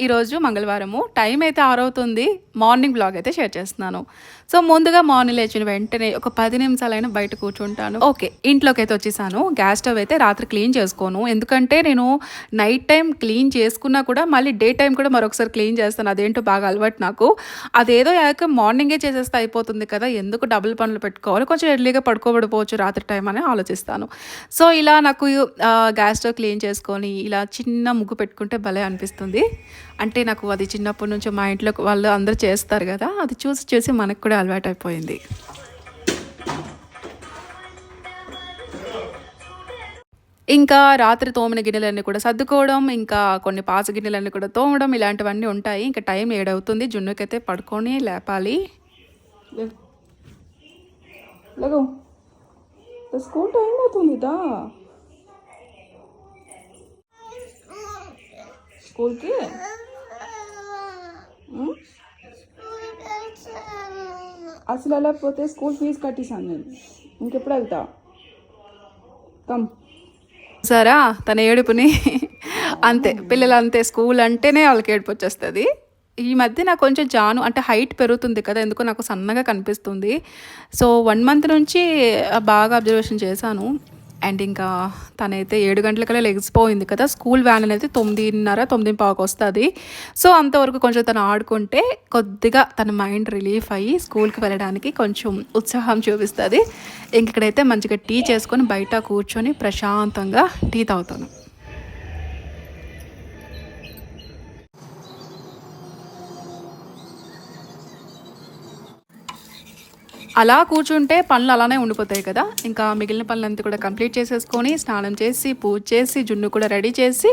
ఈరోజు మంగళవారము. టైం అయితే 6 అవుతుంది. మార్నింగ్ వ్లాగ్ అయితే షేర్ చేస్తున్నాను. సో, ముందుగా మార్నింగ్ లేచిన వెంటనే ఒక 10 నిమిషాలైనా బయట కూర్చుంటాను. ఓకే. ఇంట్లోకైతే వచ్చేసాను. గ్యాస్ స్టవ్ అయితే రాత్రి క్లీన్ చేసుకోను. ఎందుకంటే నేను నైట్ టైం క్లీన్ చేసుకున్నా కూడా మళ్ళీ డే టైం కూడా మరొకసారి క్లీన్ చేస్తాను. అదేంటో బాగా అలవాటు నాకు. అదేదో యాక మార్నింగే చేసేస్తే అయిపోతుంది కదా! ఎందుకు డబుల్ పనులు పెట్టుకోవాలి. కొంచెం ఎర్లీగా పడుకోబడిపోవచ్చు రాత్రి టైం అని ఆలోచిస్తాను. సో, ఇలా నాకు గ్యాస్ స్టవ్ క్లీన్ చేసుకొని ఇలా చిన్న ముగ్గు పెట్టుకుంటే భలే అనిపిస్తుంది. అంటే నాకు అది చిన్నప్పటి నుంచి మా ఇంట్లో వాళ్ళు అందరూ చేస్తారు కదా! అది చూసి చూసి మనకు కూడా అలవాటైపోయింది. ఇంకా రాత్రి తోమిన గిన్నెలన్నీ కూడా సర్దుకోవడం, ఇంకా కొన్ని పాత గిన్నెలన్నీ కూడా తోమడం ఇలాంటివన్నీ ఉంటాయి. ఇంకా టైం 7 అవుతుంది. జున్నుకైతే పడుకొని లేపాలి. లెగో స్కూల్ టైం అవుతుంది దా స్కూల్కి. అసలు వెళ్ళకపోతే స్కూల్ ఫీజు కట్టేసాను నేను. ఇంకెప్పుడు వెళ్తా కమ్ సరా తన ఏడుపుని. అంతే పిల్లలు అంతే, స్కూల్ అంటేనే వాళ్ళకి ఏడుపు వచ్చేస్తుంది. ఈ మధ్య నాకు కొంచెం జాను అంటే హైట్ పెరుగుతుంది కదా, ఎందుకో నాకు సన్నగా కనిపిస్తుంది. సో 1 మంత్ నుంచి బాగా అబ్జర్వేషన్ చేశాను. అండ్ ఇంకా తనైతే 7 గంటలకల్లా లెగిసిపోయింది కదా. స్కూల్ వ్యాన్ అనేది 9:30, 9:15 వస్తుంది. సో అంతవరకు కొంచెం తను ఆడుకుంటే కొద్దిగా తన మైండ్ రిలీఫ్ అయ్యి స్కూల్కి వెళ్ళడానికి కొంచెం ఉత్సాహం చూపిస్తుంది. ఇంకడైతే మంచిగా టీ చేసుకొని బయట కూర్చొని ప్రశాంతంగా టీ తాగుతాను. అలా కూర్చుంటే పనులు అలానే ఉండిపోతాయి కదా. ఇంకా మిగిలిన పనులంతా కూడా కంప్లీట్ చేసేసుకొని స్నానం చేసి పూజ చేసి జున్ను కూడా రెడీ చేసి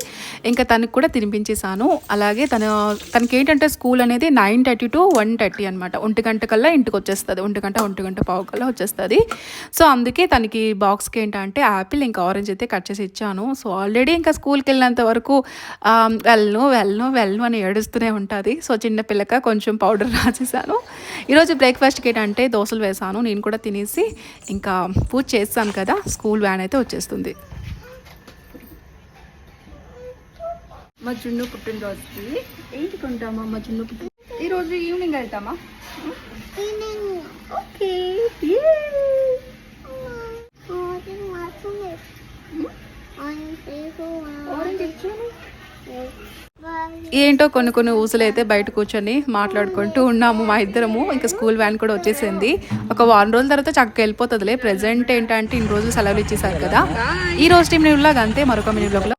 ఇంకా తనకు కూడా తినిపించేసాను. అలాగే తనకి ఏంటంటే స్కూల్ అనేది 9:30 to 1:30 అనమాట. 1 గంట కల్లా ఇంటికి వచ్చేస్తుంది. 1 గంట 1:15 కల్లా వచ్చేస్తుంది. సో అందుకే తనకి బాక్స్కి ఏంటంటే యాపిల్ ఇంకా ఆరెంజ్ అయితే కట్ చేసి ఇచ్చాను. సో ఆల్రెడీ ఇంకా స్కూల్కి వెళ్ళినంత వరకు వెళ్ళను అని ఏడుస్తూనే ఉంటుంది. సో చిన్న పిల్లక కొంచెం పౌడర్ రాసేసాను. ఈరోజు బ్రేక్ఫాస్ట్కి ఏంటంటే దోశలు వేసాను. నేను కూడా తినేసి ఇంకా పూజ చేస్తాను కదా, స్కూల్ వ్యాన్ అయితే వచ్చేస్తుంది. మా జున్ను పుట్టినరోజుకి ఏంటి కొంటామా? మా జున్ను ఈరోజు ఈవినింగ్ వెళ్తామా? ఓకే. ఏంటో కొన్ని ఊసులు అయితే బయట కూర్చొని మాట్లాడుకుంటూ ఉన్నాము మా ఇద్దరము. ఇంకా స్కూల్ వ్యాన్ కూడా వచ్చేసింది. ఒక 1 రోజుల తర్వాత చక్కగా వెళ్ళిపోతుందిలే. ప్రెజెంట్ ఏంటంటే ఇన్ని రోజులు సెలవులు ఇచ్చేసారు కదా. ఈ రోజు టీం న్యూలాగా అంతే. మరొక మినీ బ్లాగ్లో